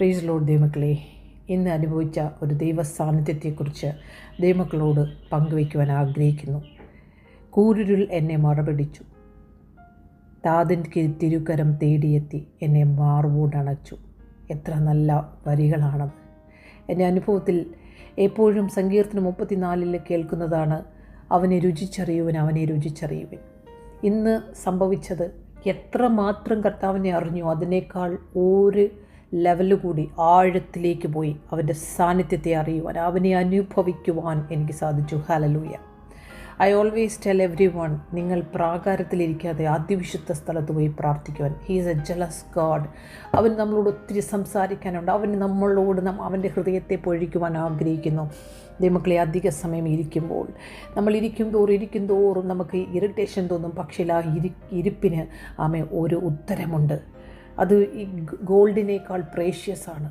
Praise Lord ദൈവമക്കളെ, ഇന്ന് അനുഭവിച്ച ഒരു ദൈവ സാന്നിധ്യത്തെക്കുറിച്ച് ദൈവമക്കളോട് പങ്കുവയ്ക്കുവാൻ ആഗ്രഹിക്കുന്നു. കൂരിരുൾ എന്നെ മറപിടിച്ചു, താതിൻ തിരുക്കരം തേടിയെത്തി എന്നെ മാർവോടണച്ചു. എത്ര നല്ല വരികളാണത്! എൻ്റെ അനുഭവത്തിൽ എപ്പോഴും സങ്കീർത്തനം 34 കേൾക്കുന്നതാണ്, അവനെ രുചിച്ചറിയുവൻ, അവനെ രുചിച്ചറിയുവൻ. ഇന്ന് സംഭവിച്ചത് എത്രമാത്രം കർത്താവിനെ അറിഞ്ഞു, അതിനേക്കാൾ ഒരു ലെവല് കൂടി ആഴത്തിലേക്ക് പോയി അവൻ്റെ സാന്നിധ്യത്തെ അറിയുവാൻ, അവനെ അനുഭവിക്കുവാൻ എനിക്ക് സാധിച്ചു. Hallelujah. I always tell every one, നിങ്ങൾ പ്രാകാരത്തിലിരിക്കാതെ അതിവിശുദ്ധ സ്ഥലത്ത് പോയി പ്രാർത്ഥിക്കുവാൻ. He is A jealous God. അവൻ നമ്മളോട് ഒത്തിരി സംസാരിക്കാനുണ്ട്. അവൻ നമ്മളോട് അവൻ്റെ ഹൃദയത്തെ പൊഴിക്കുവാൻ ആഗ്രഹിക്കുന്നു. ദൈവമക്കളെ, അധിക സമയം ഇരിക്കുമ്പോൾ നമ്മൾ ഇരിക്കും തോറും നമുക്ക് ഇറിറ്റേഷൻ തോന്നും. പക്ഷേ ആ ഇരിപ്പിന് ഒരു ഉത്തരമുണ്ട്. അത് ഈ ഗോൾഡിനേക്കാൾ പ്രേഷ്യസ് ആണ്,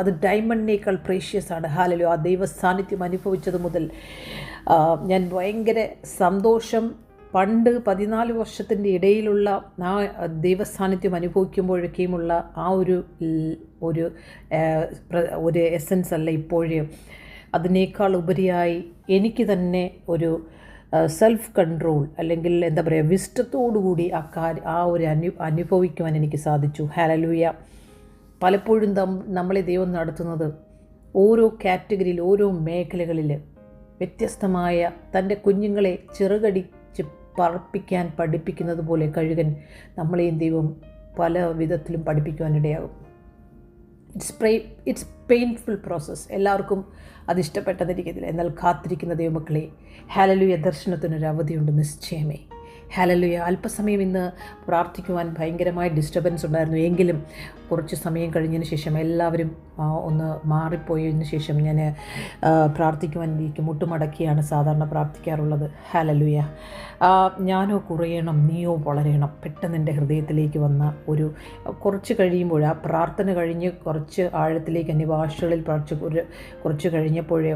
അത് ഡയമണ്ടിനേക്കാൾ പ്രേഷ്യസ് ആണ്. ഹല്ലേലൂയ. ആ ദൈവ സാന്നിധ്യം അനുഭവിച്ചത് മുതൽ ഞാൻ ഭയങ്കര സന്തോഷം. പണ്ട് 14 വർഷത്തിൻ്റെ ഇടയിലുള്ള ആ ദൈവ സാന്നിധ്യം അനുഭവിക്കുമ്പോഴൊക്കെയുമുള്ള ആ ഒരു എസൻസ് അല്ല ഇപ്പോഴേ. അതിനേക്കാൾ ഉപരിയായി എനിക്ക് തന്നെ ഒരു സെൽഫ് കൺട്രോൾ, അല്ലെങ്കിൽ എന്താ പറയുക, വിസ്റ്റത്തോടുകൂടി ആ ഒരു അനുഭവിക്കുവാൻ എനിക്ക് സാധിച്ചു. ഹല്ലേലൂയ. പലപ്പോഴും നമ്മളെ ദൈവം നടത്തുന്നത് ഓരോ കാറ്റഗറിയിൽ, ഓരോ മേഖലകളിൽ വ്യത്യസ്തമായ തൻ്റെ കുഞ്ഞുങ്ങളെ ചിറകടിച്ച് പറപ്പിക്കാൻ പഠിപ്പിക്കുന്നത് പോലെ കഴുകൻ നമ്മളെയും ദൈവം പല വിധത്തിലും പഠിപ്പിക്കുവാനിടയാകും. It's painful process. എല്ലാവർക്കും അതിഷ്ടപ്പെട്ടതിരിക്കത്തില്ല. എന്നാൽ കാത്തിരിക്കുന്ന ദൈവമക്കളെ, ഹല്ലേലൂയ, ദർശനത്തിനൊരു അവധിയുണ്ട് നിശ്ചയമേ. ഹല്ലേലൂയ. അല്പസമയം ഇന്ന് പ്രാർത്ഥിക്കുവാൻ ഭയങ്കരമായ ഡിസ്റ്റർബൻസ് ഉണ്ടായിരുന്നു. എങ്കിലും കുറച്ച് സമയം കഴിഞ്ഞതിന് ശേഷം എല്ലാവരും ഒന്ന് മാറിപ്പോയതിന് ശേഷം ഞാൻ പ്രാർത്ഥിക്കുവാൻ മുട്ടുമടക്കിയാണ് സാധാരണ പ്രാർത്ഥിക്കാറുള്ളത്. ഹല്ലേലൂയ. ഞാനോ കുറയണം, നീയോ വളരണം. പെട്ടെന്ന് എൻ്റെ ഹൃദയത്തിലേക്ക് വന്ന കുറച്ച് കഴിയുമ്പോൾ, ആ പ്രാർത്ഥന കഴിഞ്ഞ് കുറച്ച് ആഴത്തിലേക്ക് അന്യഭാഷകളിൽ കുറച്ച് കഴിഞ്ഞപ്പോഴേ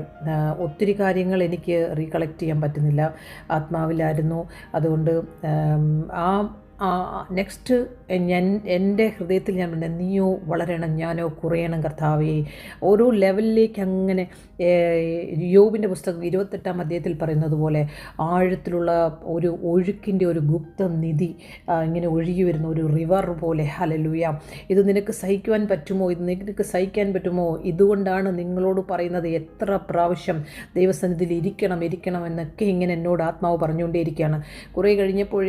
ഒത്തിരി കാര്യങ്ങൾ എനിക്ക് റീകളക്ട് ചെയ്യാൻ പറ്റുന്നില്ല. ആത്മാവിലായിരുന്നു. അതുകൊണ്ട് നെക്സ്റ്റ് എൻ്റെ ഹൃദയത്തിൽ ഞാൻ പറഞ്ഞു, നീയോ വളരണം, ഞാനോ കുറയണം കർത്താവേ. ഓരോ ലെവലിലേക്ക് അങ്ങനെ യോബിൻ്റെ പുസ്തകം 28-ാം അധ്യായത്തിൽ പറയുന്നത് പോലെ ആഴത്തിലുള്ള ഒരു ഒഴുക്കിൻ്റെ ഒരു ഗുപ്ത നിധി ഇങ്ങനെ ഒഴുകി വരുന്ന ഒരു റിവർ പോലെ. ഹല്ലേലൂയ. ഇത് നിനക്ക് സഹിക്കുവാൻ പറ്റുമോ? ഇത് നിനക്ക് സഹിക്കാൻ പറ്റുമോ? ഇതുകൊണ്ടാണ് നിങ്ങളോട് പറയുന്നത്, എത്ര പ്രാവശ്യം ദൈവസന്നിധിയിൽ ഇരിക്കണം എന്നൊക്കെ ഇങ്ങനെ എന്നോട് ആത്മാവ് പറഞ്ഞുകൊണ്ടേയിരിക്കുകയാണ്. കുറേ കഴിഞ്ഞപ്പോൾ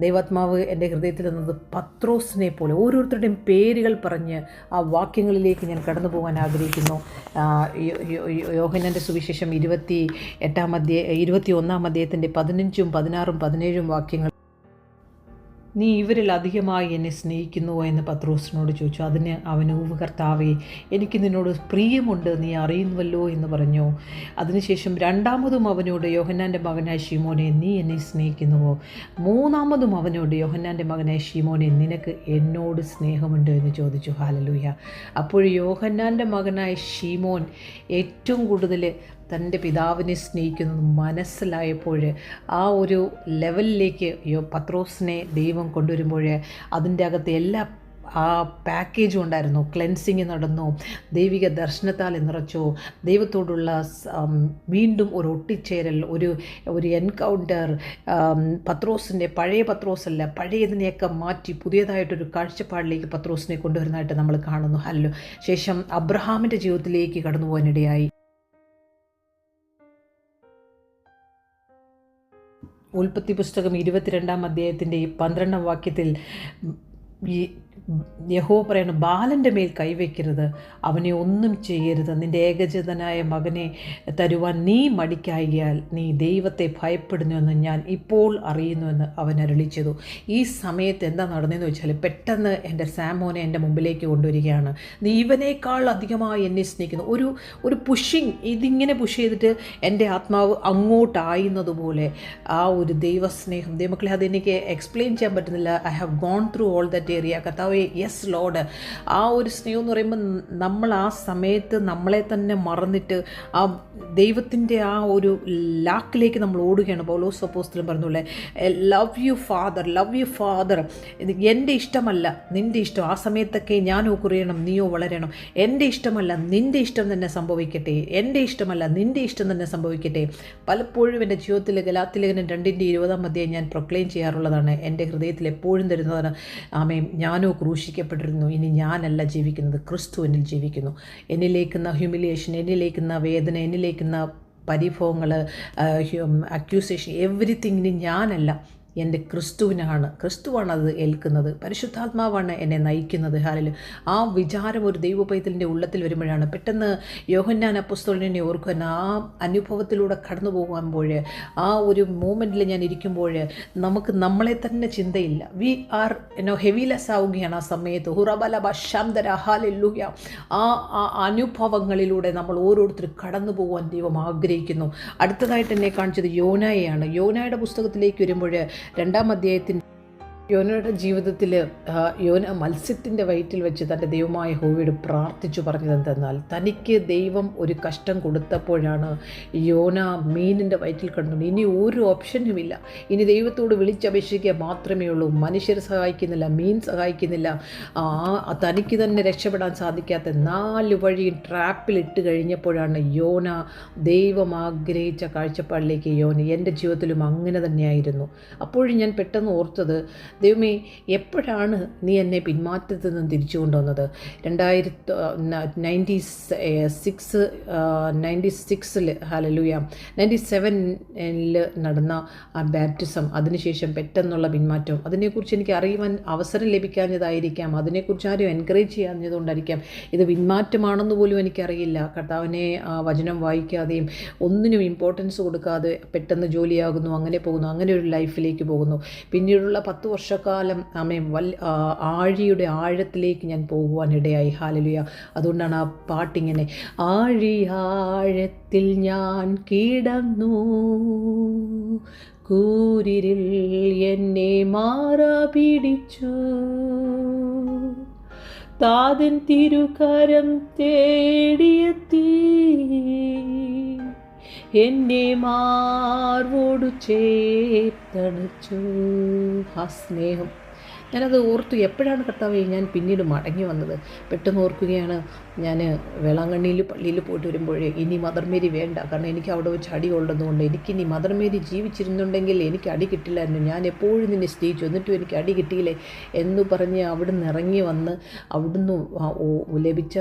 ദൈവാത്മാവ് എൻ്റെ ഹൃദയത്തിൽ നിന്നത് പത്രോസിനെ പോലെ ഓരോരുത്തരുടെയും പേരുകൾ പറഞ്ഞ് ആ വാക്യങ്ങളിലേക്ക് ഞാൻ കടന്നു പോകാൻ ആഗ്രഹിക്കുന്നു. യോഹന്നാൻ്റെ സുവിശേഷം 21-ാം അധ്യായത്തിൻ്റെ 15, 16, 17 വാക്യങ്ങൾ. നീ ഇവരിൽ അധികമായി എന്നെ സ്നേഹിക്കുന്നുവോ എന്ന് പത്രോസിനോട് ചോദിച്ചു. അതിന് അവൻ, കർത്താവേ, എനിക്ക് നിന്നോട് പ്രിയമുണ്ട്, നീ അറിയുന്നുവല്ലോ എന്ന് പറഞ്ഞു. അതിനുശേഷം രണ്ടാമതും അവനോട്, യോഹന്നാൻ്റെ മകനായ ശീമോനെ, നീ എന്നെ സ്നേഹിക്കുന്നുവോ? മൂന്നാമതും അവനോട്, യോഹന്നാൻ്റെ മകനായ ശീമോനെ, നിനക്ക് എന്നോട് സ്നേഹമുണ്ട് എന്ന് ചോദിച്ചു. ഹല്ലേലൂയ. അപ്പോൾ യോഹന്നാൻ്റെ മകനായ ശീമോൻ ഏറ്റവും കൂടുതൽ തൻ്റെ പിതാവിനെ സ്നേഹിക്കുന്നത് മനസ്സിലായപ്പോൾ ആ ഒരു ലെവലിലേക്ക് പത്രോസിനെ ദൈവം കൊണ്ടുവരുമ്പോൾ അതിൻ്റെ അകത്ത് എല്ലാ ആ പാക്കേജും ഉണ്ടായിരുന്നു. ക്ലെൻസിങ് നടന്നു, ദൈവിക ദർശനത്താൽ നിറച്ചു, ദൈവത്തോടുള്ള വീണ്ടും ഒരു ഒട്ടിച്ചേരൽ, ഒരു എൻകൗണ്ടർ. പത്രോസിൻ്റെ പഴയ പത്രോസല്ല, പഴയതിനെയൊക്കെ മാറ്റി പുതിയതായിട്ടൊരു കാഴ്ചപ്പാടിലേക്ക് പത്രോസിനെ കൊണ്ടുവരുന്നതായിട്ട് നമ്മൾ കാണുന്നു. ഹല്ലോ. ശേഷം അബ്രഹാമിൻ്റെ ജീവിതത്തിലേക്ക് കടന്നു പോകാനിടയായി. ഉൽപ്പത്തി പുസ്തകം 22-ാം അധ്യായത്തിൻ്റെ 12-ാം വാക്യത്തിൽ യഹോവ പറയണം, ബാലൻ്റെ മേൽ കൈവയ്ക്കരുത്, അവനെ ഒന്നും ചെയ്യരുത്. നിൻ്റെ ഏകജാതനായ മകനെ തരുവാൻ നീ മടിക്കായികയാൽ നീ ദൈവത്തെ ഭയപ്പെടുന്നുവെന്ന് ഞാൻ ഇപ്പോൾ അറിയുന്നുവെന്ന് അവൻ അരുളി ചെയ്തു. ഈ സമയത്ത് എന്താ നടന്നതെന്ന് വെച്ചാൽ, പെട്ടെന്ന് എൻ്റെ സാമോനെ എൻ്റെ മുമ്പിലേക്ക് കൊണ്ടുവരികയാണ്. നീ ഇവനേക്കാൾ അധികമായി എന്നെ സ്നേഹിക്കുന്നു. ഒരു പുഷിങ്, ഇതിങ്ങനെ പുഷ് ചെയ്തിട്ട് എൻ്റെ ആത്മാവ് അങ്ങോട്ടായുന്നതുപോലെ ആ ഒരു ദൈവസ്നേഹം. ദൈവമക്കളെ, അതെനിക്ക് എക്സ്പ്ലെയിൻ ചെയ്യാൻ പറ്റുന്നില്ല. I have gone through all that area. കർത്താവ് കർത്താവെ, യെസ് ലോഡ്. ആ ഒരു സ്നേഹം എന്ന് പറയുമ്പോൾ നമ്മൾ ആ സമയത്ത് നമ്മളെ തന്നെ മറന്നിട്ട് ആ ദൈവത്തിൻ്റെ ആ ഒരു ലാക്കിലേക്ക് നമ്മൾ ഓടുകയാണ്. പൗലോസ് അപ്പോസ്തലൻ പറഞ്ഞുള്ളേ, love you father, love you father. എൻ്റെ ഇഷ്ടമല്ല നിൻ്റെ ഇഷ്ടം. ആ സമയത്തൊക്കെ ഞാനോ കുറയണം നീയോ വളരണം. എൻ്റെ ഇഷ്ടമല്ല നിൻ്റെ ഇഷ്ടം തന്നെ സംഭവിക്കട്ടെ, എൻ്റെ ഇഷ്ടമല്ല നിൻ്റെ ഇഷ്ടം തന്നെ സംഭവിക്കട്ടെ. പലപ്പോഴും എൻ്റെ ജീവിതത്തിൽ ഗലാത്യലേഖനം 2:20 ഞാൻ പ്രൊക്ലെയിം ചെയ്യാറുള്ളതാണ്. എൻ്റെ ഹൃദയത്തിൽ എപ്പോഴും തരുന്നതാണ്, ആമേൻ, ഞാനോ ക്രൂശിക്കപ്പെട്ടിരുന്നു, ഇനി ഞാനല്ല ജീവിക്കുന്നത്, ക്രിസ്തു എന്നിൽ ജീവിക്കുന്നു. എന്നിലേക്കുന്ന ഹ്യൂമിലിയേഷൻ, എന്നിലേക്കുന്ന വേദന, എന്നിലേക്കുന്ന പരിഭവങ്ങൾ, അക്യൂസേഷൻ, എവറിത്തിങ് ഇനി ഞാനല്ല, എൻ്റെ ക്രിസ്തുവാണ് അത് ഏൽക്കുന്നത്. പരിശുദ്ധാത്മാവാണ് എന്നെ നയിക്കുന്നത്. ഹാലല് ആ വിചാരം ഒരു ദൈവപൈതലിൻ്റെ ഉള്ളത്തിൽ വരുമ്പോഴാണ് പെട്ടെന്ന് യോഹന്നാൻ അപ്പോസ്തലനെ ഓർക്കാൻ, ആ അനുഭവത്തിലൂടെ കടന്നു പോകുമ്പോൾ, ആ ഒരു മൂമെൻറ്റിൽ ഞാൻ ഇരിക്കുമ്പോൾ നമുക്ക് നമ്മളെ തന്നെ ചിന്തയില്ല. വി ആർ ഹെവിലെസ് ആവുകയാണ് ആ സമയത്ത്. ഹുറബല ബഷാന്തര ഹാലൂയ. ആ അനുഭവങ്ങളിലൂടെ നമ്മൾ ഓരോരുത്തരും കടന്നു പോകാൻ ദൈവം ആഗ്രഹിക്കുന്നു. അടുത്തതായിട്ട് എന്നെ കാണിച്ചത് യോനായെയാണ്. യോനായുടെ പുസ്തകത്തിലേക്ക് വരുമ്പോൾ 2-ാം അധ്യായത്തിൻ്റെ യോനയുടെ ജീവിതത്തിൽ യോന മത്സ്യത്തിൻ്റെ വയറ്റിൽ വെച്ച് തൻ്റെ ദൈവമായ യഹോവയോട് പ്രാർത്ഥിച്ചു പറഞ്ഞതെന്തെന്നാൽ, തനിക്ക് ദൈവം ഒരു കഷ്ടം കൊടുത്തപ്പോഴാണ് യോന മീനിൻ്റെ വയറ്റിൽ കിടന്നത്. ഇനി ഒരു ഓപ്ഷനുമില്ല, ഇനി ദൈവത്തോട് വിളിച്ചപേക്ഷിക്കുക മാത്രമേ ഉള്ളൂ. മനുഷ്യർ സഹായിക്കുന്നില്ല, മീൻ സഹായിക്കുന്നില്ല. തനിക്ക് തന്നെ രക്ഷപ്പെടാൻ സാധിക്കാത്ത 4 വഴിയും ട്രാപ്പിലിട്ട് കഴിഞ്ഞപ്പോഴാണ് യോന ദൈവം ആഗ്രഹിച്ച കാഴ്ചപ്പാടിലേക്ക് എൻ്റെ ജീവിതത്തിലും അങ്ങനെ തന്നെയായിരുന്നു. അപ്പോഴും ഞാൻ പെട്ടെന്ന് ഓർത്തത്, ദൈവമേ, എപ്പോഴാണ് നീ എന്നെ പിന്മാറ്റത്തിൽ നിന്ന് തിരിച്ചു കൊണ്ടുവന്നത്? 1996 ഹല്ലേലൂയ 97 നടന്ന ആ ബാപ്റ്റിസം, അതിനുശേഷം പെട്ടെന്നുള്ള പിന്മാറ്റം, അതിനെക്കുറിച്ച് എനിക്ക് അറിയുവാൻ അവസരം ലഭിക്കാഞ്ഞതായിരിക്കാം, അതിനെക്കുറിച്ച് ആരും എൻകറേജ് ചെയ്യാഞ്ഞതുകൊണ്ടായിരിക്കാം. ഇത് പിന്മാറ്റമാണെന്ന് പോലും എനിക്കറിയില്ല. കർത്താവിനെ വചനം വായിക്കാതെയും ഒന്നിനും ഇമ്പോർട്ടൻസ് കൊടുക്കാതെ പെട്ടെന്ന് ജോലിയാകുന്നു, അങ്ങനെ പോകുന്നു, അങ്ങനെ ഒരു ലൈഫിലേക്ക് പോകുന്നു. പിന്നീടുള്ള 10 വർഷക്കാലം ആഴിയുടെ ആഴത്തിലേക്ക് ഞാൻ പോകുവാനിടയായി. ഹല്ലേലൂയ. അതുകൊണ്ടാണ് ആ പാട്ടിങ്ങനെ, ആഴിയാഴത്തിൽ ഞാൻ കിടന്നു, കൂരിരിൽ എന്നെ മാറാ പിടിച്ചു, താതൻ തിരുകരം തേടിയെത്തി, എന്നെ മാർവോടു ചേർത്തണച്ചു. ആ സ്നേഹം ഞാനത് ഓർത്തു. എപ്പോഴാണ് കർത്താവേ ഞാൻ പിന്നീട് മടങ്ങി വന്നത്? പെട്ടെന്ന് ഓർക്കുകയാണ്, ഞാൻ വേളാങ്കണ്ണിയിൽ പള്ളിയിൽ പോയിട്ട് വരുമ്പോഴേ, ഇനി മദർ മേരി വേണ്ട, കാരണം എനിക്ക് അവിടെ വെച്ച് അടി കൊള്ളുന്നതുകൊണ്ട്, എനിക്കിനി മദർ മേരി ജീവിച്ചിരുന്നുണ്ടെങ്കിൽ എനിക്ക് അടി കിട്ടില്ലായിരുന്നു, ഞാൻ എപ്പോഴും നിന്നെ സ്നേഹിച്ചു, എന്നിട്ടും എനിക്ക് അടി കിട്ടിയില്ലേ എന്ന് പറഞ്ഞ് അവിടുന്ന് ഇറങ്ങി വന്ന് അവിടുന്ന് ലഭിച്ച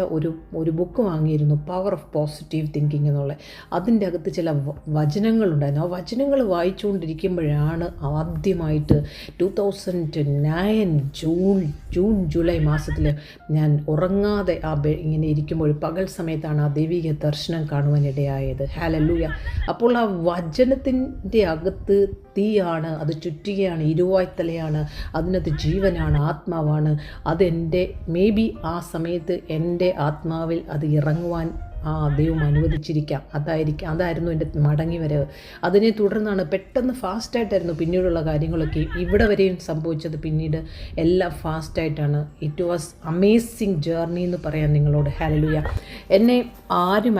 ഒരു ബുക്ക് വാങ്ങിയിരുന്നു, പവർ ഓഫ് പോസിറ്റീവ് തിങ്കിങ് എന്നുള്ള. അതിൻ്റെ അകത്ത് ചില വചനങ്ങളുണ്ടായിരുന്നു. ആ വചനങ്ങൾ വായിച്ചുകൊണ്ടിരിക്കുമ്പോഴാണ് ആദ്യമായിട്ട് 2009 ജൂൺ ജൂലൈ മാസത്തിൽ ഞാൻ ഉറങ്ങാതെ ഇങ്ങനെ ഇരിക്കുമ്പോൾ പകൽ സമയത്താണ് ആ ദൈവിക ദർശനം കാണുവാനിടയായത്. ഹല്ലേലൂയ. അപ്പോൾ ആ വചനത്തിൻ്റെ അകത്ത് തീയാണ്, അത് ചുറ്റുകയാണ്, ഇരുവായ്ത്തലയാണ്, അതിനകത്ത് ജീവനാണ്, ആത്മാവാണ്. അതെൻ്റെ ആ സമയത്ത് എൻ്റെ ആത്മാവിൽ അത് ഇറങ്ങുവാൻ ദൈവം അനുവദിച്ചിരിക്കാം. അതായിരുന്നു എൻ്റെ മടങ്ങി വരവ്. അതിനെ തുടർന്നാണ് പെട്ടെന്ന് ഫാസ്റ്റായിട്ടായിരുന്നു പിന്നീടുള്ള കാര്യങ്ങളൊക്കെ ഇവിടെ വരെയും സംഭവിച്ചത്. പിന്നീട് എല്ലാം ഫാസ്റ്റായിട്ടാണ്. ഇറ്റ് വാസ് അമേസിങ് ജേർണി എന്ന് പറയാൻ നിങ്ങളോട്. ഹല്ലേലൂയ. എന്നെ ആരും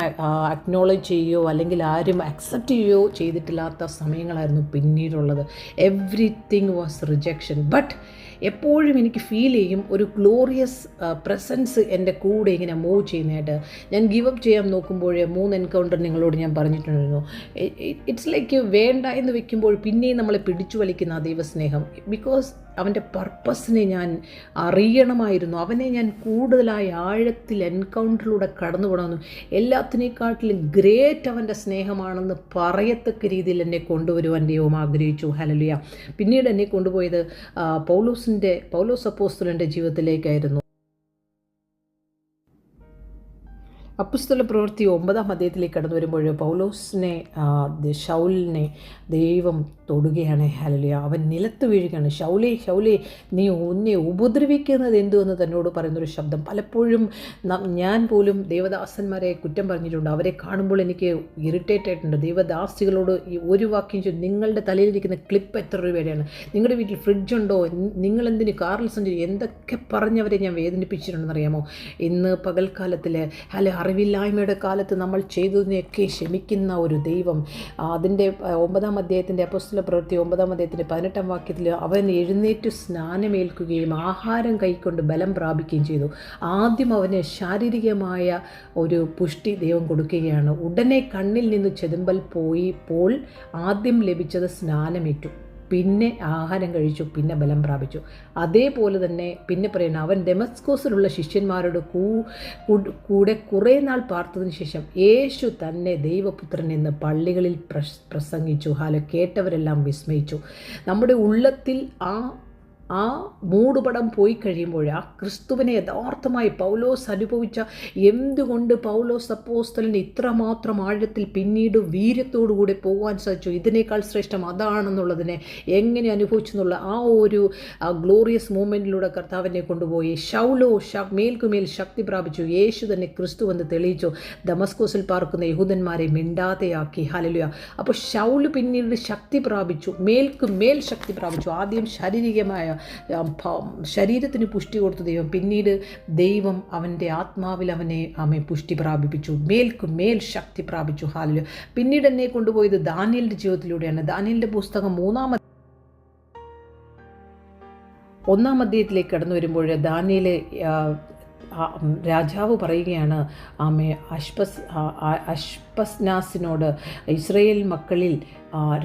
അക്നോളജ് ചെയ്യുകയോ അല്ലെങ്കിൽ ആരും അക്സെപ്റ്റ് ചെയ്യുകയോ ചെയ്തിട്ടില്ലാത്ത സമയങ്ങളായിരുന്നു പിന്നീടുള്ളത്. Everything was rejection. ബട്ട് എപ്പോഴും എനിക്ക് ഫീൽ ചെയ്യും ഒരു ഗ്ലോറിയസ് പ്രസൻസ് എൻ്റെ കൂടെ ഇങ്ങനെ മൂവ് ചെയ്യുന്നതായിട്ട്. ഞാൻ ഗിവ് അപ്പ് ചെയ്യാൻ നോക്കുമ്പോൾ 3 എൻകൗണ്ടർ നിങ്ങളോട് ഞാൻ പറഞ്ഞിട്ടുണ്ടായിരുന്നു. ഇറ്റ്സ് ലൈക്ക് വേണ്ട എന്ന് വെക്കുമ്പോൾ പിന്നെയും നമ്മളെ പിടിച്ചു വലിക്കുന്ന ആ ദൈവസ്നേഹം. ബിക്കോസ് അവൻ്റെ പർപ്പസിനെ ഞാൻ അറിയണമായിരുന്നു. അവനെ ഞാൻ കൂടുതലായി ആഴത്തിൽ എൻകൗണ്ടറിലൂടെ കടന്നു പോകണമെന്നും എല്ലാത്തിനേക്കാട്ടിലും ഗ്രേറ്റ് അവൻ്റെ സ്നേഹമാണെന്ന് പറയത്തക്ക രീതിയിൽ എന്നെ കൊണ്ടുവരുവാൻ ദൈവം ആഗ്രഹിച്ചു. ഹല്ലേലൂയ. പിന്നീട് എന്നെ കൊണ്ടുപോയത് പൗലോസ് അപ്പോസ്തലൻ്റെ ജീവിതത്തിലേക്കായിരുന്നു. അപ്പോസ്തല പ്രവൃത്തി 9-ാം അധ്യായത്തിലേക്ക് കടന്നു വരുമ്പോൾ പൗലോസിനെ ശൗലിനെ ദൈവം തൊടുകയാണ്. ഹല്ലേലൂയ. അവൻ നിലത്ത് വീഴുകയാണ്. ശൗലേ ശൗലേ, നീ എന്നെ ഉപദ്രവിക്കുന്നത് എന്തുവെന്ന് തന്നോട് പറയുന്നൊരു ശബ്ദം. പലപ്പോഴും ഞാൻ പോലും ദേവദാസന്മാരെ കുറ്റം പറഞ്ഞിട്ടുണ്ട്. അവരെ കാണുമ്പോൾ എനിക്ക് ഇറിറ്റേറ്റ് ആയിട്ടുണ്ട്. ദേവദാസികളോട് ഈ ഒരു വാക്യം ചോദിച്ചു, നിങ്ങളുടെ തലയിലിരിക്കുന്ന ക്ലിപ്പ് എത്ര രൂപയുടെയാണ്, നിങ്ങളുടെ വീട്ടിൽ ഫ്രിഡ്ജുണ്ടോ, നിങ്ങളെന്തിന് കാറിൽ സഞ്ചരിക്കും, എന്തൊക്കെ പറഞ്ഞവരെ ഞാൻ വേദനിപ്പിച്ചിട്ടുണ്ടെന്നറിയാമോ? ഇന്ന് പകൽക്കാലത്തിൽ അറിവില്ലായ്മയുടെ കാലത്ത് നമ്മൾ ചെയ്തതിനെയൊക്കെ ക്ഷമിക്കുന്ന ഒരു ദൈവം. അതിൻ്റെ 9-ാം അധ്യായത്തിൻ്റെ അപ്പോസ്തല പ്രവൃത്തി 9-ാം അധ്യായത്തിൻ്റെ 18-ാം വാക്യത്തിൽ അവൻ എഴുന്നേറ്റ് സ്നാനമേൽക്കുകയും ആഹാരം കൈക്കൊണ്ട് ബലം പ്രാപിക്കുകയും ചെയ്തു. ആദ്യം അവന് ശാരീരികമായ ഒരു പുഷ്ടി ദൈവം കൊടുക്കുകയാണ്. ഉടനെ കണ്ണിൽ നിന്ന് ചെതുമ്പൽ പോയപ്പോൾ ആദ്യം ലഭിച്ചത് സ്നാനമേറ്റു, പിന്നെ ആഹാരം കഴിച്ചു, പിന്നെ ബലം പ്രാപിച്ചു. അതേപോലെ തന്നെ പിന്നെ പറയുന്നത്, അവൻ ദമസ്കോസിലുള്ള ശിഷ്യന്മാരോട് കൂടെ കുറേ നാൾ പാർത്തതിന് ശേഷം യേശു തന്നെ ദൈവപുത്രൻ എന്ന് പള്ളികളിൽ പ്രസംഗിച്ചു. കേട്ടവരെല്ലാം വിസ്മയിച്ചു. നമ്മുടെ ഉള്ളത്തിൽ ആ മൂടുപടം പോയി കഴിയുമ്പോൾ ആ ക്രിസ്തുവിനെ യഥാർത്ഥമായി പൗലോസ് അനുഭവിച്ച, എന്തുകൊണ്ട് പൗലോസ് അപ്പോസ്തലൻ ഇത്രമാത്രം ആഴത്തിൽ പിന്നീട് വീര്യത്തോടുകൂടി പോകാൻ സാധിച്ചു, ഇതിനേക്കാൾ ശ്രേഷ്ഠം അതാണെന്നുള്ളതിനെ എങ്ങനെ അനുഭവിച്ചു എന്നുള്ള ആ ഒരു ഗ്ലോറിയസ് മൂമെൻറ്റിലൂടെ കർത്താവിനെ കൊണ്ടുപോയി. ശൗലോ മേൽക്കുമേൽ ശക്തി പ്രാപിച്ചു, യേശു തന്നെ ക്രിസ്തു എന്ന് തെളിയിച്ചു, ദമസ്കോസിൽ പാർക്കുന്ന യഹൂദന്മാരെ മിണ്ടാതെയാക്കി. ഹല്ലേലൂയ. അപ്പോൾ ശൗല് പിന്നീട് ശക്തി പ്രാപിച്ചു, മേൽക്കുമേൽ ശക്തി പ്രാപിച്ചു. ആദ്യം ശാരീരികമായ ശരീരത്തിന് പുഷ്ടി കൊടുത്തു ദൈവം, പിന്നീട് ദൈവം അവൻ്റെ ആത്മാവിൽ അവനെ പുഷ്ടി പ്രാപിപ്പിച്ചു, മേൽ ശക്തി പ്രാപിച്ചു. ഹല്ലേലൂയ. പിന്നീട് എന്നെ കൊണ്ടുപോയത് ദാനിയേലിൻ്റെ ജീവിതത്തിലൂടെയാണ്. ദാനിയേലിൻ്റെ പുസ്തകം 1-ാം അധ്യായത്തിലേക്ക് കടന്നു വരുമ്പോൾ ദാനിയേൽ രാജാവ് പറയുകയാണ്, അഷ്പസ്നാസിനോട്, ഇസ്രായേൽ മക്കളിൽ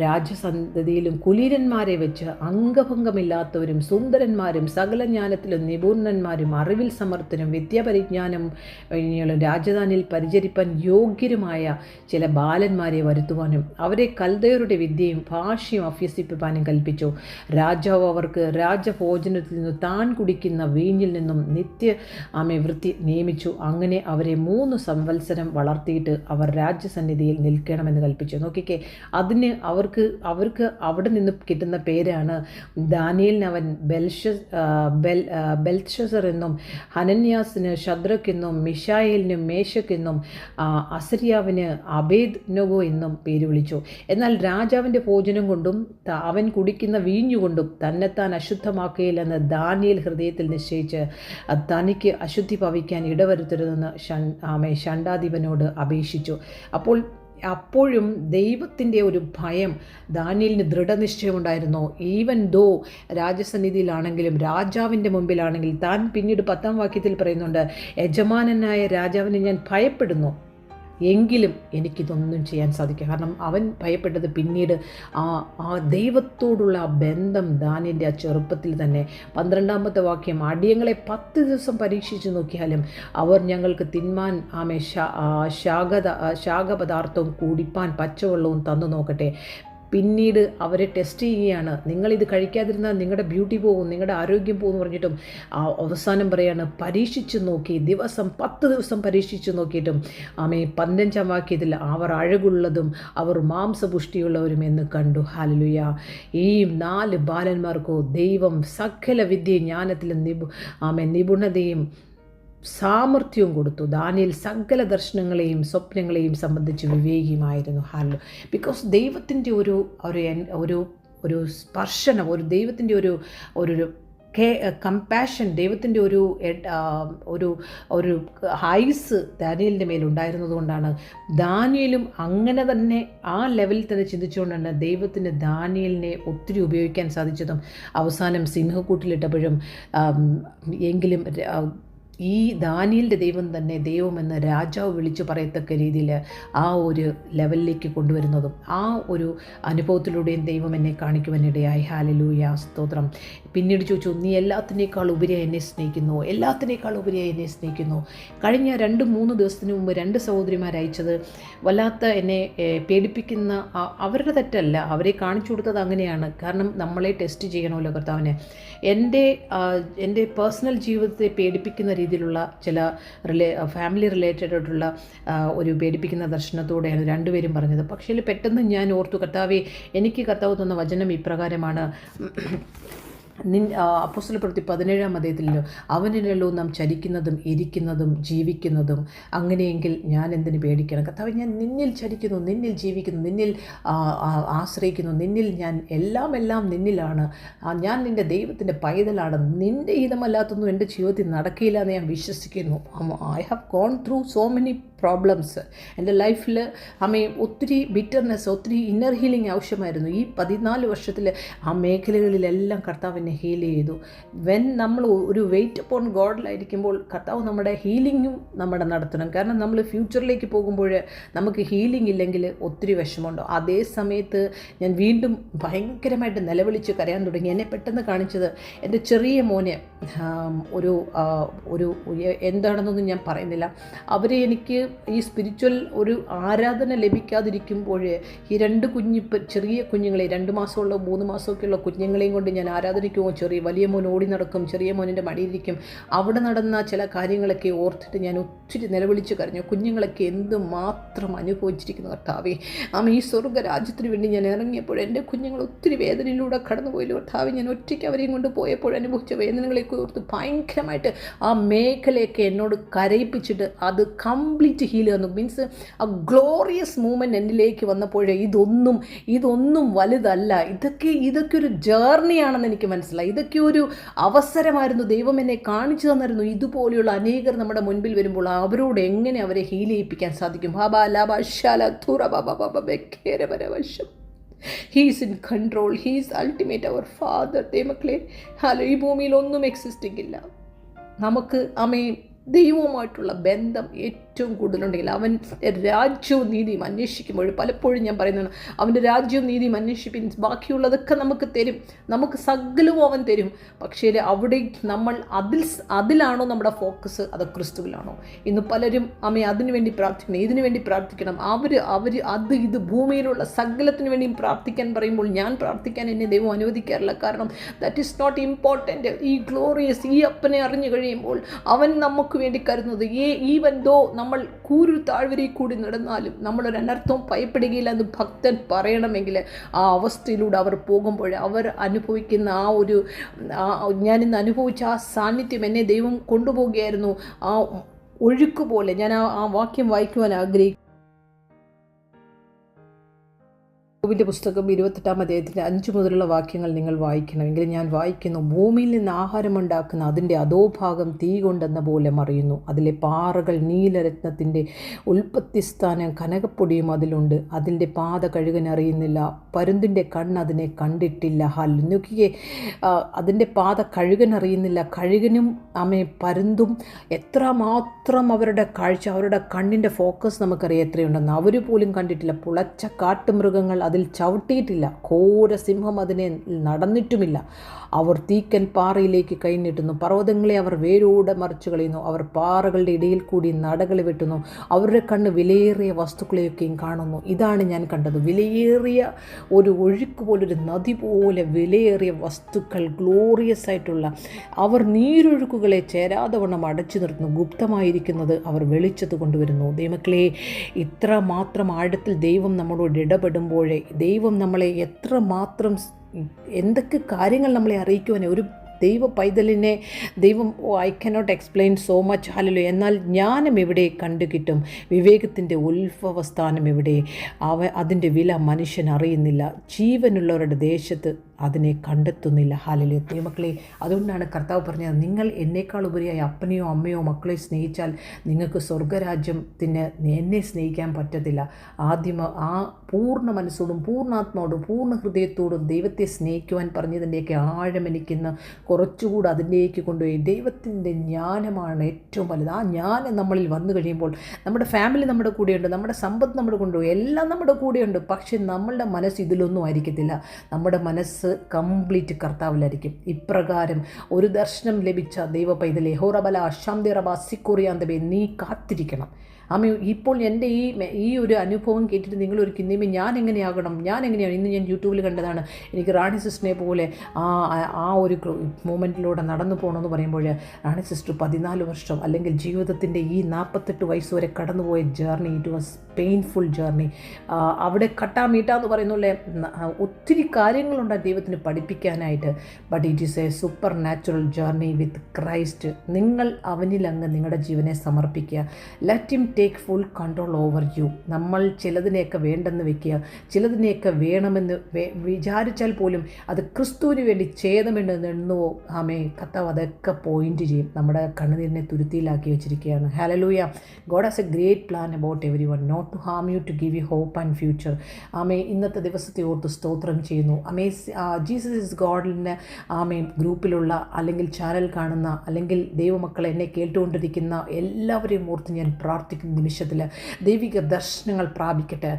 രാജസന്തതിയിലും കുലീരന്മാരെ വെച്ച് അംഗഭംഗമില്ലാത്തവരും സുന്ദരന്മാരും സകല ജ്ഞാനത്തിലും നിപുണന്മാരും അറിവിൽ സമർത്ഥനും വിദ്യാപരിജ്ഞാനം രാജധാനിയിൽ പരിചരിപ്പാൻ യോഗ്യരുമായ ചില ബാലന്മാരെ വരുത്തുവാനും അവരെ കൽദയരുടെ വിദ്യയും ഭാഷയും അഭ്യസിപ്പിക്കാനും കൽപ്പിച്ചു. രാജാവ് അവർക്ക് രാജഭോജനത്തിൽ നിന്നും താൻ കുടിക്കുന്ന വീഞ്ഞിൽ നിന്നും വൃത്തി നിയമിച്ചു. അങ്ങനെ അവരെ 3 സംവത്സരം വളർത്തിയിട്ട് അവർ രാജ്യസന്നിധിയിൽ നിൽക്കണമെന്ന് കൽപ്പിച്ചു. നോക്കിക്കേ, അതിന് അവർക്ക് അവിടെ നിന്ന് കിട്ടുന്ന പേരാണ്, ദാനിയേലിന് അവൻ ബെൽഷസർ എന്നും, ഹനന്യാസിന് ശദ്രക് എന്നും, മിശായേലിന് മേശക് എന്നും, അസര്യാവിന് അബേദ്നഗോ എന്നും പേര് വിളിച്ചു. എന്നാൽ രാജാവിൻ്റെ ഭോജനം കൊണ്ടും അവൻ കുടിക്കുന്ന വീഞ്ഞുകൊണ്ടും തന്നെത്താൻ അശുദ്ധമാക്കുകയില്ലെന്ന് ദാനിയേൽ ഹൃദയത്തിൽ നിശ്ചയിച്ച് തനിക്ക് അശുദ്ധി ഭവിക്കാൻ ഇടവരുത്തരുതെന്ന് ഷണ്ഡാധിപനോട് അപേക്ഷിച്ചു. അപ്പോഴും ദൈവത്തിൻ്റെ ഒരു ഭയം ദാനിയേലിന് ദൃഢനിശ്ചയമുണ്ടായിരുന്നു. ഈവൻ ദോ രാജസന്നിധിയിലാണെങ്കിലും രാജാവിൻ്റെ മുമ്പിലാണെങ്കിൽ താൻ പിന്നീട് 10-ാം വാക്യത്തിൽ പറയുന്നുണ്ട്, യജമാനനായ രാജാവിനെ ഞാൻ ഭയപ്പെടുന്നു, എങ്കിലും എനിക്കിതൊന്നും ചെയ്യാൻ സാധിക്കുക. കാരണം അവൻ ഭയപ്പെട്ടത് പിന്നീട് ആ ദൈവത്തോടുള്ള ആ ബന്ധം ദാനിയേലിൻ്റെ ആ ചെറുപ്പത്തിൽ തന്നെ. 12-ാമത്തെ വാക്യം, അടിയങ്ങളെ 10 ദിവസം പരീക്ഷിച്ചു നോക്കിയാലും അവർ ഞങ്ങൾക്ക് തിന്മാൻ ശാഖപദാർത്ഥവും കുടിപ്പാൻ പച്ചവെള്ളവും തന്നു നോക്കട്ടെ. പിന്നീട് അവരെ ടെസ്റ്റ് ചെയ്യുകയാണ്, നിങ്ങളിത് കഴിക്കാതിരുന്നാൽ നിങ്ങളുടെ ബ്യൂട്ടി പോകും, നിങ്ങളുടെ ആരോഗ്യം പോകും എന്ന് പറഞ്ഞിട്ടും അവസാനം പറയാണ്, പരീക്ഷിച്ചു നോക്കി, 10 ദിവസം പരീക്ഷിച്ചു നോക്കിയിട്ടും 15-ാം വാക്യത്തിൽ അവർ അഴകുള്ളതും അവർ മാംസപുഷ്ടിയുള്ളവരും എന്ന് കണ്ടു. ഹല്ലേലൂയ. ഈ 4 ബാലന്മാർക്കോ ദൈവം സകല വിദ്യയും ജ്ഞാനത്തിലും നിപുണതയും സാമർഥ്യവും കൊടുത്തു. ദാനിയേൽ സകല ദർശനങ്ങളെയും സ്വപ്നങ്ങളെയും സംബന്ധിച്ച് വിവേകിയുമായിരുന്നു. ബിക്കോസ് ദൈവത്തിൻ്റെ ഒരു സ്പർശനം, ദൈവത്തിൻ്റെ ഒരു കമ്പാഷൻ, ദൈവത്തിൻ്റെ ഒരു ഹൈസ് ദാനിയേലിൻ്റെ മേലുണ്ടായിരുന്നത് കൊണ്ടാണ് ദാനിയേലും അങ്ങനെ തന്നെ ആ ലെവലിൽ തന്നെ ചിന്തിച്ചുകൊണ്ടാണ് ദൈവത്തിന് ദാനിയേലിനെ ഒത്തിരി ഉപയോഗിക്കാൻ സാധിച്ചതും. അവസാനം സിംഹക്കൂട്ടിലിട്ടപ്പോഴും എങ്കിലും ഈ ദാനിയേലിൻ്റെ ദൈവം തന്നെ ദൈവമെന്ന് രാജാവ് വിളിച്ചു പറയത്തക്ക രീതിയിൽ ആ ഒരു ലെവലിലേക്ക് കൊണ്ടുവരുന്നതും ആ ഒരു അനുഭവത്തിലൂടെയും ദൈവം എന്നെ കാണിക്കുവാനിടയായി. ഹല്ലേലൂയ, സ്തോത്രം. പിന്നീട് ചോദിച്ചു, നീ എല്ലാത്തിനേക്കാൾ ഉപരിയായി എന്നെ സ്നേഹിക്കുന്നു, എല്ലാത്തിനേക്കാൾ ഉപരിയായി എന്നെ സ്നേഹിക്കുന്നു. കഴിഞ്ഞ 2-3 ദിവസത്തിന് മുമ്പ് 2 സഹോദരിമാർ അയച്ചത് വല്ലാത്ത എന്നെ പേടിപ്പിക്കുന്ന, അവരുടെ തെറ്റല്ല, അവരെ കാണിച്ചു കൊടുത്തത് അങ്ങനെയാണ്. കാരണം നമ്മളെ ടെസ്റ്റ് ചെയ്യണമല്ലോ കർത്താവിനെ. എൻ്റെ പേഴ്സണൽ ജീവിതത്തെ പേടിപ്പിക്കുന്ന രീതിയിലുള്ള ചില ഫാമിലി റിലേറ്റഡ് ആയിട്ടുള്ള ഒരു പേടിപ്പിക്കുന്ന ദർശനത്തോടെയാണ് രണ്ടുപേരും പറഞ്ഞത്. പക്ഷേ പെട്ടെന്ന് ഞാൻ ഓർത്തു, കർത്താവേ, എനിക്ക് കർത്താവ് തന്ന വചനം ഇപ്രകാരമാണ്. അപ്പോസ്തലപ്രവൃത്തി 17-ാം അധ്യായത്തിലല്ലോ, അവനിലല്ലോ നാം ചരിക്കുന്നതും ഇരിക്കുന്നതും ജീവിക്കുന്നതും. അങ്ങനെയെങ്കിൽ ഞാൻ എന്തിനു പേടിക്കണം? കർത്താവ്, ഞാൻ നിന്നിൽ ചരിക്കുന്നു, നിന്നിൽ ജീവിക്കുന്നു, നിന്നിൽ ആശ്രയിക്കുന്നു, നിന്നിൽ ഞാൻ എല്ലാം നിന്നിലാണ്. ഞാൻ നിൻ്റെ ദൈവത്തിൻ്റെ പൈതലാണ്. നിൻ്റെ ഹിതമല്ലാത്തൊന്നും എൻ്റെ ജീവിതത്തിൽ നടക്കില്ല എന്ന് ഞാൻ വിശ്വസിക്കുന്നു. I have gone through so many problems എൻ്റെ ലൈഫിൽ. ഒത്തിരി ബിറ്റർനെസ്, ഒത്തിരി ഇന്നർ ഹീലിംഗ് ആവശ്യമായിരുന്നു. ഈ 14 വർഷത്തിൽ ആ മേഖലകളിലെല്ലാം കർത്താവിനെ ഹീൽ ചെയ്തു. നമ്മൾ ഒരു വെയിറ്റ് അപ്പോൺ ഗോഡിലായിരിക്കുമ്പോൾ കർത്താവ് നമ്മുടെ ഹീലിങ്ങും നമ്മുടെ നടത്തണം. കാരണം നമ്മൾ ഫ്യൂച്ചറിലേക്ക് പോകുമ്പോൾ നമുക്ക് ഹീലിംഗ് ഇല്ലെങ്കിൽ ഒത്തിരി വിഷമമുണ്ടോ. അതേ സമയത്ത് ഞാൻ വീണ്ടും ഭയങ്കരമായിട്ട് നിലവിളിച്ച് കരയാൻ തുടങ്ങി. എന്നെ പെട്ടെന്ന് കാണിച്ചത് എൻ്റെ ചെറിയ മോനെ, ഒരു എന്താണെന്നൊന്നും ഞാൻ പറയുന്നില്ല, അവരെ എനിക്ക് ഈ സ്പിരിച്വൽ ഒരു ആരാധന ലഭിക്കാതിരിക്കുമ്പോൾ ഈ 2 ചെറിയ കുഞ്ഞുങ്ങളെ, 2 മാസമുള്ള 3 മാസമൊക്കെയുള്ള കുഞ്ഞുങ്ങളെയും കൊണ്ട് ഞാൻ ആരാധനയ്ക്ക് പോകും. വലിയ മോൻ ഓടി നടക്കും, ചെറിയ മോനിൻ്റെ മടിയിരിക്കും. അവിടെ നടന്ന ചില കാര്യങ്ങളൊക്കെ ഓർത്തിട്ട് ഞാൻ ഒത്തിരി നിലവിളിച്ച് കരഞ്ഞു. കുഞ്ഞുങ്ങളൊക്കെ എന്തുമാത്രം അനുഭവിച്ചിരിക്കുന്നു കർത്താവേ. ഈ സ്വർഗ്ഗരാജ്യത്തിന് വേണ്ടി ഞാൻ ഇറങ്ങിയപ്പോൾ എൻ്റെ കുഞ്ഞുങ്ങൾ ഒത്തിരി വേദനയിലൂടെ കടന്നുപോയില്ല കർത്താവേ. ഞാൻ ഒറ്റയ്ക്ക് അവരെയും കൊണ്ട് പോയപ്പോൾ അനുഭവിച്ച വേദനകളെയൊക്കെ ഓർത്ത് ഭയങ്കരമായിട്ട് ആ മേഖലയൊക്കെ എന്നോട് കരയിപ്പിച്ചിട്ട് അത് കംപ്ലീറ്റ് ഹീൽ തന്നു. മീൻസ് ആ ഗ്ലോറിയസ് മൂമെൻറ്റ് എന്നിലേക്ക് വന്നപ്പോഴേ ഇതൊന്നും വലുതല്ല, ഇതൊക്കെ ഒരു ജേർണിയാണെന്ന് എനിക്ക് മനസ്സിലായി. ഇതൊക്കെ ഒരു അവസരമായിരുന്നു, ദൈവം എന്നെ കാണിച്ചു തന്നിരുന്നു. ഇതുപോലെയുള്ള അനേകർ നമ്മുടെ മുൻപിൽ വരുമ്പോൾ അവരോട് എങ്ങനെ അവരെ ഹീൽ ചെയ്യിപ്പിക്കാൻ സാധിക്കും. He is in control. He is ultimate our Father. ദൈവമക്കളെ, ഈ ഭൂമിയിൽ ഒന്നും എക്സിസ്റ്റിംഗ് ഇല്ല. നമുക്ക് ദൈവവുമായിട്ടുള്ള ബന്ധം ഏറ്റവും കൂടുതലുണ്ടെങ്കിൽ അവൻ്റെ രാജ്യവും നീതിയും അന്വേഷിക്കുമ്പോൾ, പലപ്പോഴും ഞാൻ പറയുന്നതാണ്, അവൻ്റെ രാജ്യവും നീതിയും അന്വേഷിപ്പിൻ, ബാക്കിയുള്ളതൊക്കെ നമുക്ക് തരും, നമുക്ക് സകലവും അവൻ തരും. പക്ഷേ അവിടെ നമ്മൾ അതിലാണോ നമ്മുടെ ഫോക്കസ്, അത് ക്രിസ്തുവിലാണോ? ഇന്ന് പലരും അതിനു വേണ്ടി പ്രാർത്ഥിക്കണം, ഇതിനു വേണ്ടി പ്രാർത്ഥിക്കണം. അവർ ഇത് ഭൂമിയിലുള്ള സകലത്തിന് വേണ്ടിയും പ്രാർത്ഥിക്കാൻ പറയുമ്പോൾ ഞാൻ പ്രാർത്ഥിക്കാൻ എന്നെ ദൈവം അനുവദിക്കാറില്ല. കാരണം ദാറ്റ് ഈസ് നോട്ട് ഇമ്പോർട്ടൻറ്റ്. ഈ ഗ്ലോറിയസ് ഈ അപ്പനെ അറിഞ്ഞു കഴിയുമ്പോൾ അവൻ നമുക്ക് വേണ്ടി കരുതുന്നത്, ഈവൻ ദോ നമ്മൾ താഴ്വരയിൽ കൂടി നടന്നാലും നമ്മളൊരു അനർത്ഥവും ഭയപ്പെടുകയില്ല എന്ന് ഭക്തൻ പറയണമെങ്കിൽ ആ അവസ്ഥയിലൂടെ അവർ പോകുമ്പോൾ അവർ അനുഭവിക്കുന്ന ഞാനിന്ന് അനുഭവിച്ച ആ സാന്നിധ്യം എന്നെ ദൈവം കൊണ്ടുപോവുകയായിരുന്നു. ആ ഒഴുക്കുപോലെ ഞാൻ ആ വാക്യം വായിക്കുവാൻ ആഗ്രഹിക്കുന്നു. യോബിൻ്റെ പുസ്തകം 28-ാം അധ്യായത്തിൻ്റെ 5 മുതലുള്ള വാക്യങ്ങൾ നിങ്ങൾ വായിക്കണമെങ്കിൽ ഞാൻ വായിക്കുന്നു. ഭൂമിയിൽ നിന്ന് ആഹാരമുണ്ടാക്കുന്ന അതിൻ്റെ അധോഭാഗം തീ കൊണ്ടെന്ന പോലെ മറിയുന്നു. അതിലെ പാറകൾ നീലരത്നത്തിൻ്റെ ഉൽപ്പത്തിസ്ഥാനം കനകപ്പൊടിയും അതിലുണ്ട്. അതിൻ്റെ പാത കഴുകനറിയുന്നില്ല, പരുന്തിൻ്റെ കണ്ണ് അതിനെ കണ്ടിട്ടില്ല. നോക്കിയേ, അതിൻ്റെ പാത കഴുകനറിയുന്നില്ല. കഴുകനും പരുന്തും എത്രമാത്രം അവരുടെ കാഴ്ച, അവരുടെ കണ്ണിൻ്റെ ഫോക്കസ് നമുക്കറിയാം എത്രയുണ്ടെന്ന്. അവർ പോലും കണ്ടിട്ടില്ല. പുളച്ച കാട്ടുമൃഗങ്ങൾ അതിൽ ചവിട്ടിയിട്ടില്ല, ഘോരസിംഹം അതിനെ നടന്നിട്ടുമില്ല. അവർ തീക്കൻ പാറയിലേക്ക് കൈനീട്ടുന്നു, പർവ്വതങ്ങളെ അവർ വേരോടെ മറിച്ചു കളയുന്നു. അവർ പാറകളുടെ ഇടയിൽ കൂടി നടകളെ വെട്ടുന്നു. അവരുടെ കണ്ണ് വിലയേറിയ വസ്തുക്കളെയൊക്കെയും കാണുന്നു. ഇതാണ് ഞാൻ കണ്ടത്, വിലയേറിയ ഒരു ഒഴുക്ക് പോലൊരു നദി പോലെ വിലയേറിയ വസ്തുക്കൾ, ഗ്ലോറിയസ് ആയിട്ടുള്ള. അവർ നീരൊഴുക്കുകളെ ചേരാതവണ്ണം അടച്ചു നിർത്തുന്നു, ഗുപ്തമായിരിക്കുന്നത് അവർ വെളിച്ചത്ത് കൊണ്ടുവരുന്നു. ദൈവമക്കളെ, ഇത്ര മാത്രം ആഴത്തിൽ ദൈവം നമ്മളോട് ഇടപെടുമ്പോഴേ, ദൈവം നമ്മളെ എത്രമാത്രം എന്തൊക്കെ കാര്യങ്ങൾ നമ്മളെ അറിയിക്കുവാൻ ഒരു ദൈവ പൈതലിനെ ദൈവം I cannot explain so much. Hallelujah. എന്നാൽ ജ്ഞാനം എവിടെ കണ്ടുകിട്ടും? വിവേകത്തിൻ്റെ ഉത്ഭവസ്ഥാനം എവിടെ? അതിൻ്റെ വില മനുഷ്യൻ അറിയുന്നില്ല. ജീവനുള്ളവരുടെ ദേശത്ത് അതിനെ കണ്ടെത്തുന്നില്ല. ഹല്ലേലൂയ. ദൈവമക്കളെ, അതുകൊണ്ടാണ് കർത്താവ് പറഞ്ഞത്, നിങ്ങൾ എന്നേക്കാൾ ഉപരിയായി അപ്പനെയോ അമ്മയോ മക്കളെയോ സ്നേഹിച്ചാൽ നിങ്ങൾക്ക് സ്വർഗ്ഗരാജ്യത്തിന് എന്നെ സ്നേഹിക്കാൻ പറ്റത്തില്ല. ആദ്യം ആ പൂർണ്ണ മനസ്സോടും പൂർണ്ണാത്മാവോടും പൂർണ്ണ ഹൃദയത്തോടും ദൈവത്തെ സ്നേഹിക്കുവാൻ പറഞ്ഞതിൻ്റെയൊക്കെ ആഴം എനിക്കിന്ന് കുറച്ചുകൂടി അതിൻ്റെക്ക് കൊണ്ടുപോയി. ദൈവത്തിൻ്റെ ജ്ഞാനമാണ് ഏറ്റവും വലുത്. ആ ജ്ഞാനം നമ്മളിൽ വന്നു കഴിയുമ്പോൾ നമ്മുടെ ഫാമിലി നമ്മുടെ കൂടെയുണ്ട്, നമ്മുടെ സമ്പത്ത് നമ്മുടെ കൊണ്ടുപോയി, എല്ലാം നമ്മുടെ കൂടെയുണ്ട്. പക്ഷേ നമ്മളുടെ മനസ്സ് ഇതിലൊന്നും ആയിരിക്കത്തില്ല. നമ്മുടെ മനസ്സ് ഫോക്കസ് കംപ്ലീറ്റ് കർത്താവിലായിരിക്കും. ഇപ്രകാരം ഒരു ദർശനം ലഭിച്ച ദൈവ പൈതലേ, ഹോറബല ശാന്തിറബ സിക്കുറിയാന്തബെ, നീ കാത്തിരിക്കണം. ഇപ്പോൾ എൻ്റെ ഈ ഒരു അനുഭവം കേട്ടിട്ട് നിങ്ങളൊരു കിന്നിമ ഞാൻ എങ്ങനെയാണ് ഇന്ന് ഞാൻ യൂട്യൂബിൽ കണ്ടതാണ്. എനിക്ക് റാണി സിസ്റ്ററിനെ പോലെ ആ ഒരു മൂമെൻറ്റിലൂടെ നടന്നു പോകണമെന്ന് പറയുമ്പോൾ റാണി സിസ്റ്റർ 14 വർഷം അല്ലെങ്കിൽ ജീവിതത്തിൻ്റെ ഈ 48 വയസ്സ് വരെ കടന്നുപോയ journey, it was painful journey. അവിടെ കട്ടാമീട്ടാന്ന് പറയുന്നല്ലേ, ഒത്തിരി കാര്യങ്ങളുണ്ട് ദൈവത്തിന് പഠിപ്പിക്കാനായിട്ട്. But it is a supernatural journey with Christ. നിങ്ങൾ അവനിലങ്ങ് നിങ്ങളുടെ ജീവനെ സമർപ്പിക്കുക. Let him take full control over you. നമ്മൾ ചിലതിനെയൊക്കെ വേണ്ടെന്ന് വെക്കുക, ചിലതിനെയൊക്കെ വേണമെന്ന് വിചാരിച്ചാൽ പോലും അത് ക്രിസ്തുവിന് വേണ്ടി ഛേദമെന്ന് എണ്ണുവോ കർത്താവ് അതൊക്കെ പോയിന്റ് ചെയ്യും. നമ്മുടെ കണ്ണുനീരിനെ തുരുത്തിയിലാക്കി വെച്ചിരിക്കുകയാണ്. Hallelujah. God has a great plan about every one, not to harm you, to give you hope and future. ഇന്നത്തെ ദിവസത്തെ ഓർത്ത് സ്തോത്രം ചെയ്യുന്നു. ജീസസ് ഇസ് ഗോഡിൻ്റെ ഗ്രൂപ്പിലുള്ള അല്ലെങ്കിൽ ചാനൽ കാണുന്ന അല്ലെങ്കിൽ ദൈവമക്കളെ എന്നെ കേട്ടുകൊണ്ടിരിക്കുന്ന എല്ലാവരെയും ഓർത്ത് ഞാൻ പ്രാർത്ഥിക്കുന്ന നിമിഷത്തിൽ ദൈവിക ദർശനങ്ങൾ പ്രാപിക്കട്ടെ.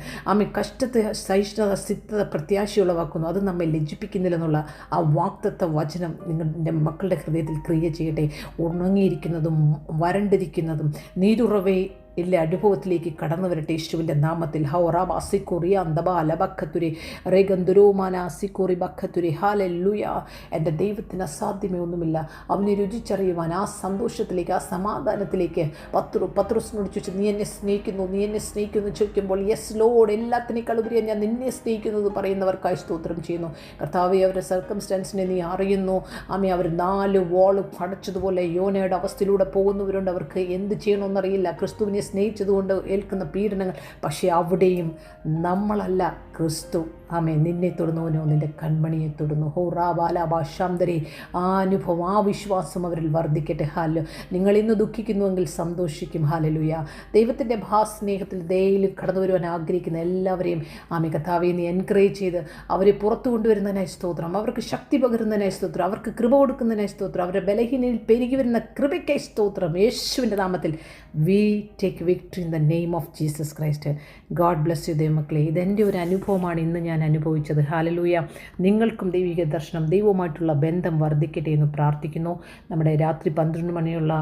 കഷ്ടത്തെ സഹിഷ്ണുത, സിദ്ധത, പ്രത്യാശയുളവാക്കുന്നു. അത് നമ്മെ ലജ്ജിപ്പിക്കുന്നില്ലെന്നുള്ള ആ വാഗ്ദത്ത വചനം നിങ്ങളുടെ മക്കളുടെ ഹൃദയത്തിൽ ക്രിയ ചെയ്യട്ടെ. ഉണങ്ങിയിരിക്കുന്നതും വരണ്ടിരിക്കുന്നതും നീരുറവേ ഇല്ല അനുഭവത്തിലേക്ക് കടന്നു വരട്ടെ യേശുവിൻ്റെ നാമത്തിൽ. ഹൗറാബ സിക്കുറി അന്തബ അലബക്കത്തുരി റേഗന്തുരോമാന സിക്കുറി ബക്കത്തുരി. ഹല്ലേലൂയ. എൻ്റെ ദൈവത്തിന് അസാധ്യമേ ഒന്നുമില്ല. അവനെ രുചിച്ചറിയുവാൻ, ആ സന്തോഷത്തിലേക്ക്, ആ സമാധാനത്തിലേക്ക് പത്രോസിനോട് ചോദിച്ചു, നീ എന്നെ സ്നേഹിക്കുന്നു ചോദിക്കുമ്പോൾ യെസ് ലോഡ്, എല്ലാത്തിനേക്കാളുപരി ഞാൻ നിന്നെ സ്നേഹിക്കുന്നത് പറയുന്നവർക്കായി സ്തോത്രം ചെയ്യുന്നു. കർത്താവേ, അവരുടെ സർക്കംസ്റ്റാൻസിനെ നീ അറിയുന്നു. അവർ 4 വാള് അടച്ചതുപോലെ യോനയുടെ അവസ്ഥയിലൂടെ പോകുന്നവരുണ്ട്. അവർക്ക് എന്ത് ചെയ്യണമെന്നറിയില്ല. ക്രിസ്തുവിനെ സ്നേഹിച്ചതുകൊണ്ട് ഏൽക്കുന്ന പീഡനങ്ങൾ. പക്ഷേ അവിടെയും നമ്മളല്ല, ക്രിസ്തു നിന്നെ തൊടുന്നവനോ നിൻ്റെ കൺമണിയെ തൊടുന്നു. ഹോ റാബാലാബാശാന്തരെ. ആ അനുഭവം, ആ വിശ്വാസം അവരിൽ വർദ്ധിക്കട്ടെ. ഹാലോ. നിങ്ങൾ ഇന്ന് ദുഃഖിക്കുന്നുവെങ്കിൽ സന്തോഷിക്കും. ഹാലലുയ. ദൈവത്തിൻ്റെ ഭാസ്നേഹത്തിൽ ദയയിലും കടന്നു വരുവാൻ ആഗ്രഹിക്കുന്ന എല്ലാവരെയും കർത്താവേ നീ എൻകറേജ് ചെയ്ത് അവരെ പുറത്തു കൊണ്ടുവരുന്നതിനായി സ്തോത്രം. അവർക്ക് ശക്തി പകരുന്നതിനായി സ്തോത്രം. അവർക്ക് കൃപ കൊടുക്കുന്നതിനായി സ്തോത്രം. അവരുടെ ബലഹീനയിൽ പെരുകി വരുന്ന കൃപയ്ക്കായി സ്തോത്രം. യേശുവിൻ്റെ നാമത്തിൽ we take victory in the name of Jesus Christ. God bless U ദൈവമക്കളെ. ഇതെൻ്റെ ഒരു അനുഭവമാണ് ഇന്ന് ഞാൻ അനുഭവിച്ചത്. ഹല്ലേലൂയ. നിങ്ങൾക്കും ദൈവിക ദർശനം, ദൈവവുമായിട്ടുള്ള ബന്ധം വർദ്ധിക്കട്ടെ എന്ന് പ്രാർത്ഥിക്കുന്നു. നമ്മുടെ രാത്രി 12 മണിയുള്ള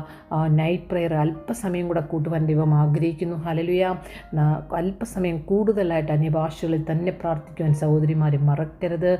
നൈറ്റ് പ്രെയർ അല്പസമയം കൂടെ കൂട്ടുവാൻ ദൈവം ആഗ്രഹിക്കുന്നു. ഹല്ലേലൂയ. അല്പസമയം കൂടുതലായിട്ട് അന്യഭാഷകളിൽ തന്നെ പ്രാർത്ഥിക്കുവാൻ സഹോദരിമാരെ മറക്കരുത്.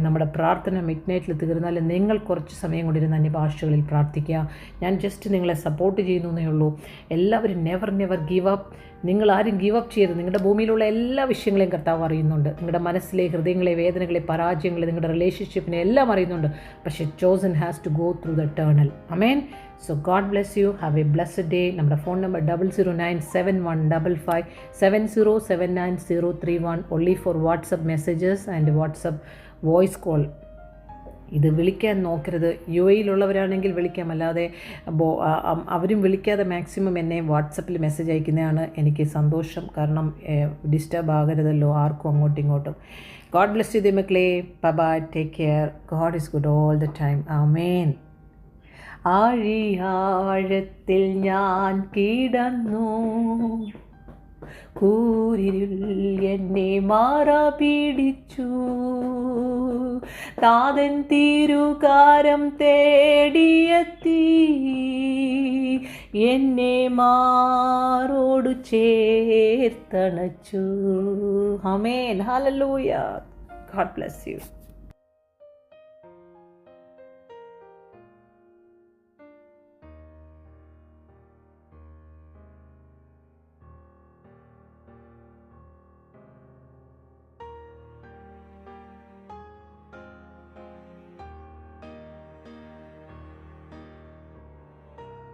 നമ്മുടെ പ്രാർത്ഥന മിഡ്നൈറ്റിൽ തീർന്നാൽ നിങ്ങൾ കുറച്ച് സമയം കൊണ്ടിരുന്ന അന്യഭാഷകളിൽ പ്രാർത്ഥിക്കുക. ഞാൻ ജസ്റ്റ് നിങ്ങളെ സപ്പോർട്ട് ചെയ്യുന്നു എന്നേ ഉള്ളൂ. എല്ലാവരും നെവർ ഗീവ് അപ്പ്. നിങ്ങൾ ആരും ഗീവ് അപ്പ് ചെയ്യരുത്. നിങ്ങളുടെ ഭൂമിയിലുള്ള എല്ലാ വിഷയങ്ങളെയും കർത്താവ് അറിയുന്നുണ്ട്. നിങ്ങളുടെ മനസ്സിലെ, ഹൃദയങ്ങളെ, വേദനകളെ, പരാജയങ്ങളെ, നിങ്ങളുടെ റിലേഷൻഷിപ്പിനെ എല്ലാം അറിയുന്നുണ്ട്. പക്ഷേ chosen has to go through the tunnel. Amen. So God bless you. Have a blessed day. നമ്മുടെ phone number 00971557079031 only for WhatsApp messages and WhatsApp voice call. ഇത് വിളിക്കാൻ നോക്കരുത്. UAE-യിലുള്ളവരാണെങ്കിൽ വിളിക്കാം, അല്ലാതെ അവരും വിളിക്കാതെ മാക്സിമം എന്നെ വാട്സപ്പിൽ മെസ്സേജ് അയക്കുന്നതാണ് എനിക്ക് സന്തോഷം. കാരണം ഡിസ്റ്റർബ് ആകരുതല്ലോ ആർക്കും അങ്ങോട്ടും ഇങ്ങോട്ടും. ഗോഡ് ബ്ലെസ് യു മക്കളെ. Bye. Take care. God is good all the time. ആമേൻ. ആഴിയാഴത്തിൽ ഞാൻ കിടന്നു, കൂരിരുൾ എന്നെ മാറാ പിടിച്ചു, താതൻ തിരുകാരം തേടിയെത്തി, എന്നെ മാറോടു ചേർത്തണച്ചു. ആമേൻ. ഹല്ലേലൂയ. God bless U.